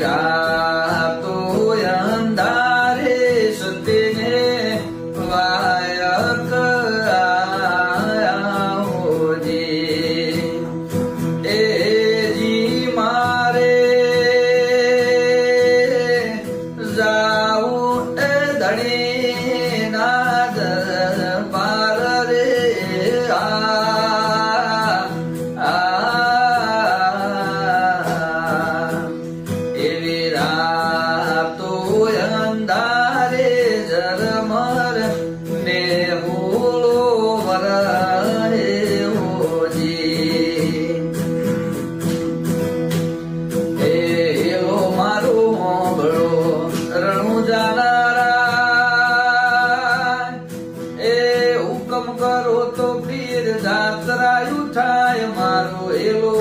રાત તો અંધારે સતીને વાયક આવજે. એ જી મારે જાવું એ ધણીના દરબાર રે. એવી રાતો અંધારે ઝરમર ને ભૂલો વરહે હોજી. એવો મારો હોંભળો રણુજાના એ હુકમ કરો તો પીર જાત્રા ઉઠાય. મારો એલો